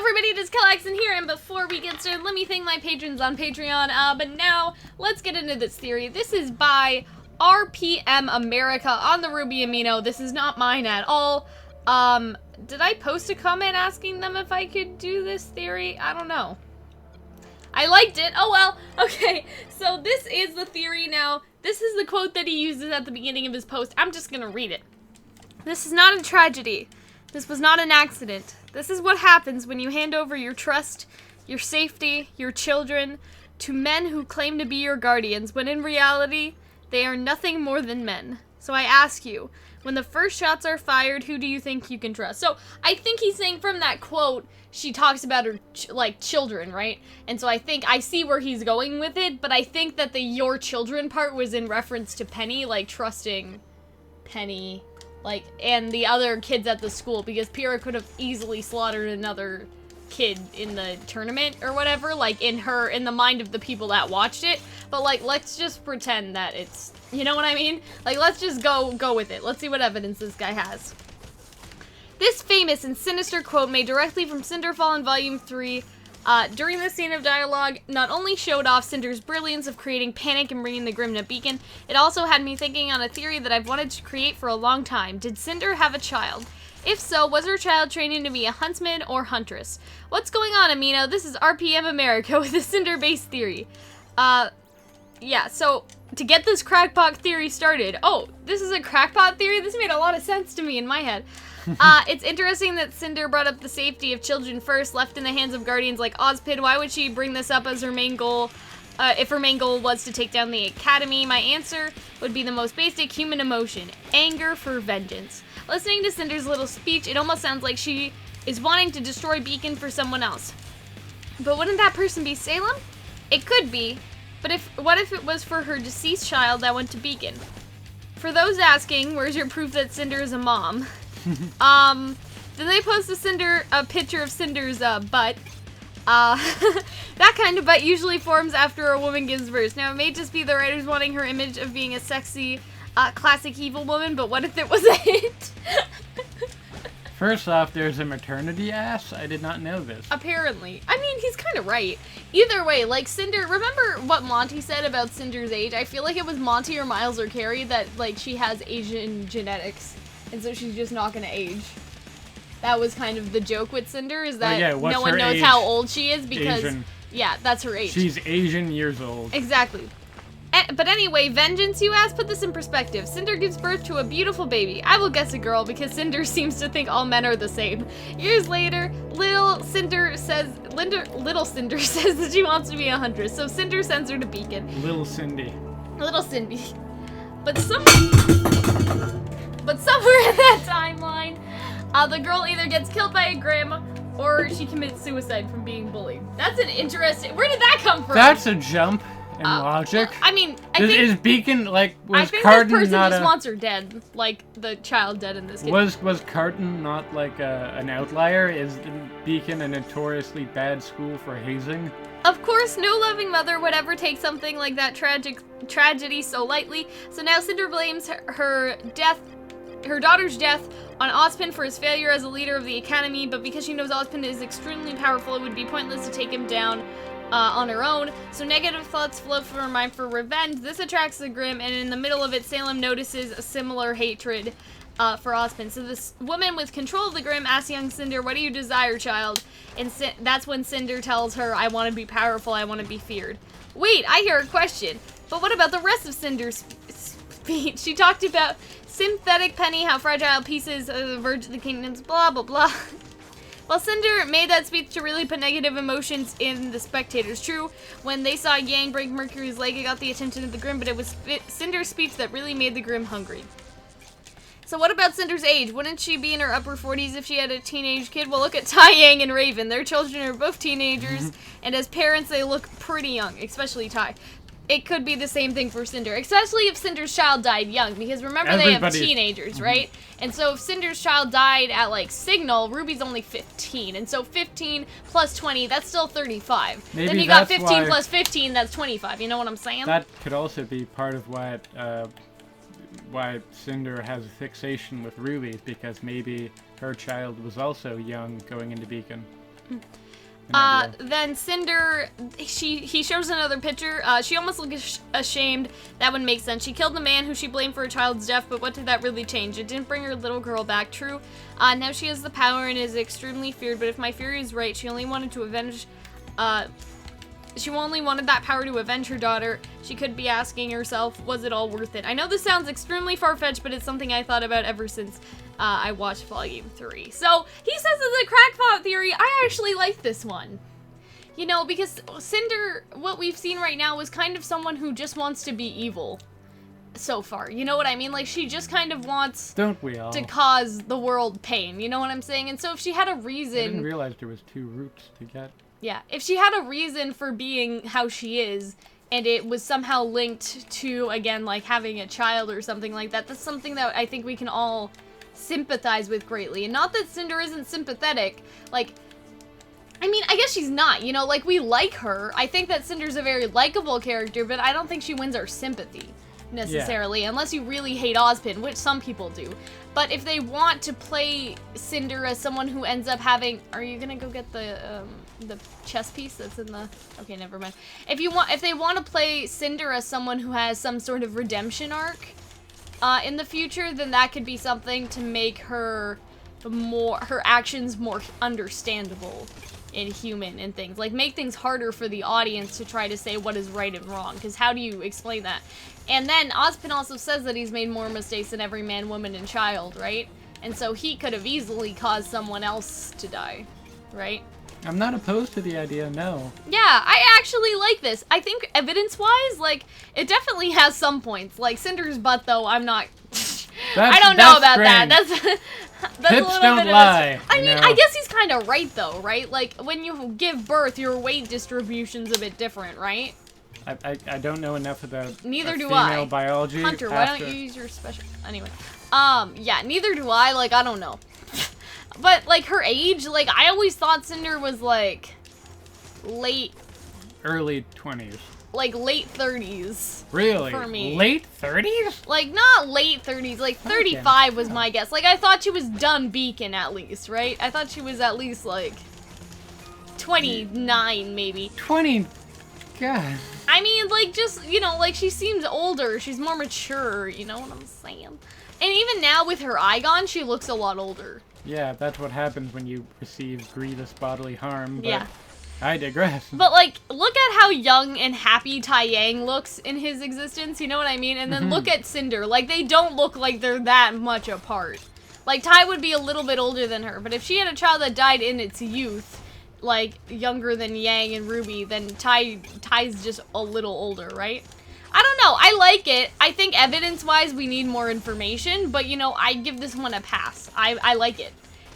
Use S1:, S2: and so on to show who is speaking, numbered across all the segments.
S1: everybody, it is Calxiyn here, and before we get started, let me thank my patrons on Patreon, but now, let's get into this theory. This is by RPM America on the RWBY Amino. This is not mine at all. Did I post a comment asking them if I could do this theory? I don't know. I liked it. Oh well. Okay, so this is the theory now. This is the quote that he uses at the beginning of his post. I'm just gonna read it. This is not a tragedy. This was not an accident. This is what happens when you hand over your trust, your safety, your children to men who claim to be your guardians, when in reality, they are nothing more than men. So I ask you, when the first shots are fired, who do you think you can trust? So I think he's saying from that quote, she talks about her, children, right? And so I think I see where he's going with it, but I think that the your children part was in reference to Penny, trusting Penny, and the other kids at the school, because Pyrrha could have easily slaughtered another kid in the tournament or whatever, in the mind of the people that watched it. But let's just pretend that it's, you know what I mean? Let's just go with it. Let's see what evidence this guy has. This famous and sinister quote, made directly from Cinderfall in Volume 3, during the scene of dialogue, not only showed off Cinder's brilliance of creating panic and bringing the Grimm to Beacon, it also had me thinking on a theory that I've wanted to create for a long time. Did Cinder have a child? If so, was her child training to be a huntsman or huntress? What's going on, Amino? This is RPM America with a Cinder-based theory. Yeah, so to get this crackpot theory started, oh, this is a crackpot theory? This made a lot of sense to me in my head. It's interesting that Cinder brought up the safety of children first, left in the hands of guardians like Ozpin. Why would she bring this up as her main goal? If her main goal was to take down the Academy, my answer would be the most basic human emotion, anger for vengeance. Listening to Cinder's little speech, it almost sounds like she is wanting to destroy Beacon for someone else. But wouldn't that person be Salem? It could be, but what if it was for her deceased child that went to Beacon? For those asking, where's your proof that Cinder is a mom? Then they post a picture of Cinder's butt. That kind of butt usually forms after a woman gives birth. Now, it may just be the writers wanting her image of being a sexy, classic evil woman, but what if it was a hit?
S2: First off, there's a maternity ass. I did not know this.
S1: Apparently. I mean, he's kind of right. Either way, Cinder, remember what Monty said about Cinder's age? I feel like it was Monty or Miles or Carrie that, she has Asian genetics, and so she's just not gonna age. That was kind of the joke with Cinder, is that no one knows how old she is because, Asian. Yeah, that's her age.
S2: She's Asian years old.
S1: Exactly. But anyway, vengeance, you ask? Put this in perspective. Cinder gives birth to a beautiful baby. I will guess a girl, because Cinder seems to think all men are the same. Years later, little Cinder says that she wants to be a huntress, so Cinder sends her to Beacon.
S2: Little Cindy.
S1: Little Cindy. But somewhere in that timeline, the girl either gets killed by a Grimm, or she commits suicide from being bullied. That's an interesting... Where did that come from?
S2: That's a jump in logic.
S1: Well, I mean, I think...
S2: Is Beacon, was
S1: I think
S2: Carton
S1: this person
S2: not
S1: just wants her dead. The child dead in this case.
S2: Was Carton not, an outlier? Is Beacon a notoriously bad school for hazing?
S1: Of course, no loving mother would ever take something like that tragedy so lightly. So now Cinder blames her daughter's death on Ozpin for his failure as a leader of the Academy, but because she knows Ozpin is extremely powerful, it would be pointless to take him down on her own. So negative thoughts flow from her mind for revenge. This attracts the Grimm, and in the middle of it, Salem notices a similar hatred for Ozpin. So this woman with control of the Grimm asks young Cinder, what do you desire, child? And that's when Cinder tells her, I want to be powerful, I want to be feared. Wait, I hear a question. But what about the rest of Cinder's speech? She talked about synthetic Penny, how fragile pieces are the verge of the kingdoms, blah, blah, blah. Well, Cinder made that speech to really put negative emotions in the spectators. True, when they saw Yang break Mercury's leg, it got the attention of the Grimm, but it was Cinder's speech that really made the Grimm hungry. So what about Cinder's age? Wouldn't she be in her upper 40s if she had a teenage kid? Well, look at Tai Yang and Raven. Their children are both teenagers, and as parents, they look pretty young, especially Tai. It could be the same thing for Cinder, especially if Cinder's child died young, because remember they have teenagers, right? And so if Cinder's child died at, Signal, Ruby's only 15, and so 15 plus 20, that's still 35.
S2: Maybe
S1: then you got 15 plus 15, that's 25, you know what I'm saying?
S2: That could also be part of why Cinder has a fixation with Ruby, because maybe her child was also young going into Beacon.
S1: Then Cinder, he shows another picture. She almost looks ashamed. That would make sense. She killed the man who she blamed for her child's death, but what did that really change? It didn't bring her little girl back. True. Now she has the power and is extremely feared, but if my theory is right, she only wanted to avenge, she only wanted that power to avenge her daughter. She could be asking herself, was it all worth it? I know this sounds extremely far-fetched, but it's something I thought about ever since I watched Volume 3. So, he says it's a crackpot theory. I actually like this one. You know, because Cinder, what we've seen right now, is kind of someone who just wants to be evil so far. You know what I mean? Like, she just kind of wants
S2: Don't we all?
S1: to cause the world pain. You know what I'm saying? And so if she had a reason...
S2: I didn't realize there was 2 routes to get.
S1: Yeah, if she had a reason for being how she is, and it was somehow linked to, again, like having a child or something like that, that's something that I think we can all sympathize with greatly. And not that Cinder isn't sympathetic, like, I mean, I guess she's not, you know, like, we like her. I think that Cinder's a very likable character, but I don't think she wins our sympathy, necessarily, unless you really hate Ozpin, which some people do. But if they want to play Cinder as someone who ends up having... Are you gonna go get the chess piece that's in the... Okay, never mind. If they want to play Cinder as someone who has some sort of redemption arc in the future, then that could be something to make her actions more understandable and human and things. Like, make things harder for the audience to try to say what is right and wrong, because how do you explain that? And then Ozpin also says that he's made more mistakes than every man, woman, and child, right? And so he could have easily caused someone else to die, right?
S2: I'm not opposed to the idea, no.
S1: Yeah, I actually like this. I think evidence-wise, like, it definitely has some points. Like, Cinder's butt, though, I'm not... I don't know about that. That's a
S2: Hips
S1: little
S2: don't
S1: bit of
S2: lie.
S1: I mean, I guess he's kind of right, though, right? Like, when you give birth, your weight distribution's a bit different, right?
S2: I don't know enough about
S1: Neither do
S2: female
S1: I.
S2: biology.
S1: Hunter, why don't you use your special... Anyway. Yeah, neither do I. Like, I don't know. But, like, her age, like, I always thought Cinder was, like,
S2: early 20s.
S1: Like, late 30s.
S2: Really?
S1: For me.
S2: Late 30s?
S1: Like, not late 30s, like, 35 was my guess. Like, I thought she was done Beacon, at least, right? I thought she was at least, like, 29, maybe.
S2: 20? God.
S1: I mean, like, just, you know, like, she seems older. She's more mature, you know what I'm saying? And even now, with her eye gone, she looks a lot older.
S2: Yeah, that's what happens when you receive grievous bodily harm, but
S1: yeah.
S2: I digress.
S1: But, like, look at how young and happy Tai Yang looks in his existence, you know what I mean? And then look at Cinder. Like, they don't look like they're that much apart. Like, Tai would be a little bit older than her, but if she had a child that died in its youth, like, younger than Yang and RWBY, then Ty's just a little older, right? I don't know. I like it. I think evidence-wise we need more information, but, you know, I give this one a pass. I like it.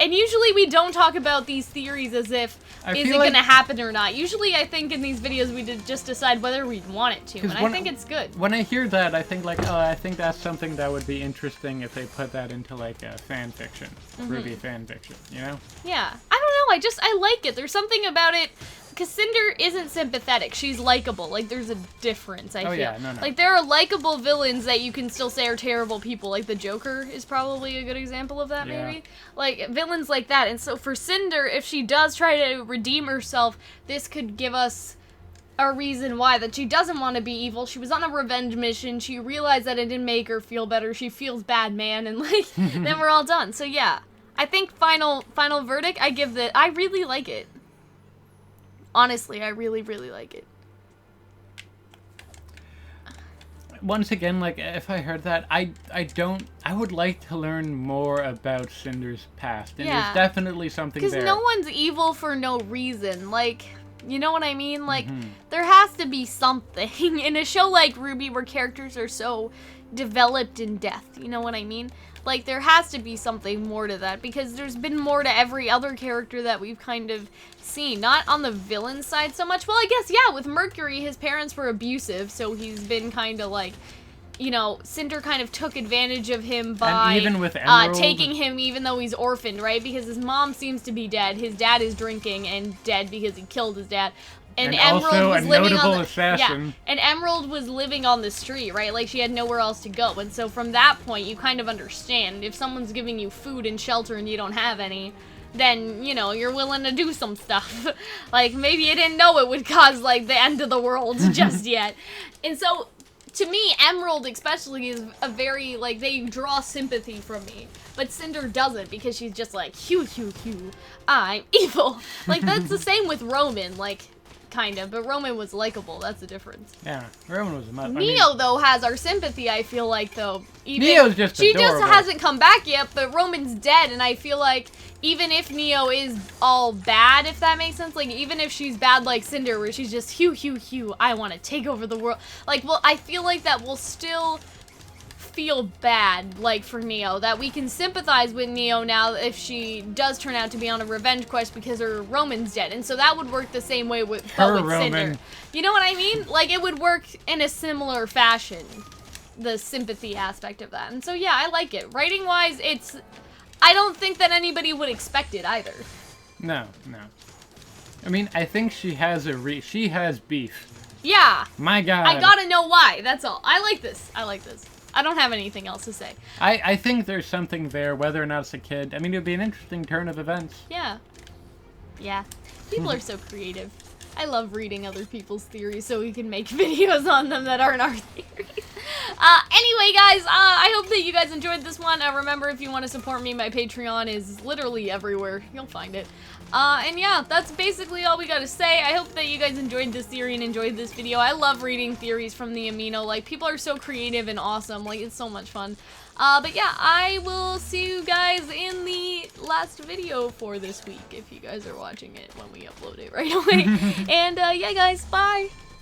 S1: And usually we don't talk about these theories as if, is it going to happen or not? Usually I think in these videos we just decide whether we'd want it to, and I think it's good.
S2: When I hear that, I think, like, oh, I think that's something that would be interesting if they put that into, like, a fan fiction. RWBY fan fiction, you know?
S1: Yeah. I don't know. I like it. There's something about it. Because Cinder isn't sympathetic. She's likable. Like, there's a difference, I feel.
S2: Yeah, no.
S1: Like, there are likable villains that you can still say are terrible people. Like, the Joker is probably a good example of that, maybe. Like, villains like that. And so for Cinder, if she does try to redeem herself, this could give us a reason why. That she doesn't want to be evil. She was on a revenge mission. She realized that it didn't make her feel better. She feels bad, man. And, like, then we're all done. So, yeah. I think final verdict, I give I really like it. Honestly, I really, really like it.
S2: Once again, like, if I heard that, I would like to learn more about Cinder's past. And there's definitely something there.
S1: Because no one's evil for no reason. Like, you know what I mean? Like, there has to be something in a show like RWBY where characters are so developed in depth. You know what I mean? Like, there has to be something more to that, because there's been more to every other character that we've kind of seen. Not on the villain side so much. Well, I guess, yeah, with Mercury, his parents were abusive, so he's been kind of like, you know, Cinder kind of took advantage of him by
S2: even with Emerald,
S1: taking him even though he's orphaned, right? Because his mom seems to be dead. His dad is drinking and dead because he killed his dad. And Emerald
S2: also
S1: was
S2: a
S1: living
S2: notable
S1: on the,
S2: assassin.
S1: Yeah, and Emerald was living on the street, right? Like, she had nowhere else to go. And so from that point, you kind of understand. If someone's giving you food and shelter and you don't have any, then, you know, you're willing to do some stuff. Like, maybe you didn't know it would cause, like, the end of the world just yet. And so, to me, Emerald especially is a very, like, they draw sympathy from me. But Cinder doesn't, because she's just like, hue, hue, hue, I'm evil. Like, that's the same with Roman, like, kind of. But Roman was likable, that's the difference.
S2: Yeah, Roman was a much...
S1: Neo, though, has our sympathy, I feel like, though.
S2: Neo's just
S1: She
S2: adorable.
S1: just hasn't come back yet, but Roman's dead, and I feel like even if Neo is all bad, if that makes sense, like, even if she's bad like Cinder, where she's just, hue, hue, hue, I want to take over the world, like, well, I feel like that will still feel bad, like, for Neo, that we can sympathize with Neo now if she does turn out to be on a revenge quest because her Roman's dead, and so that would work the same way with Cinder. You know what I mean? Like, it would work in a similar fashion, the sympathy aspect of that, and so yeah, I like it. Writing-wise, I don't think that anybody would expect it either.
S2: No, no. I mean, I think she has she has beef.
S1: Yeah.
S2: My God.
S1: I gotta know why, that's all. I like this. I like this. I don't have anything else to say.
S2: I think there's something there, whether or not it's a kid. I mean, it would be an interesting turn of events.
S1: Yeah. Yeah. People are so creative. I love reading other people's theories so we can make videos on them that aren't our theories. Anyway, guys, I hope that you guys enjoyed this one. Remember, if you want to support me, my Patreon is literally everywhere. You'll find it. And yeah, that's basically all we gotta say. I hope that you guys enjoyed this theory and enjoyed this video. I love reading theories from the Amino. Like, people are so creative and awesome. Like, it's so much fun. But yeah, I will see you guys in the last video for this week, if you guys are watching it when we upload it right away. And yeah, guys, bye!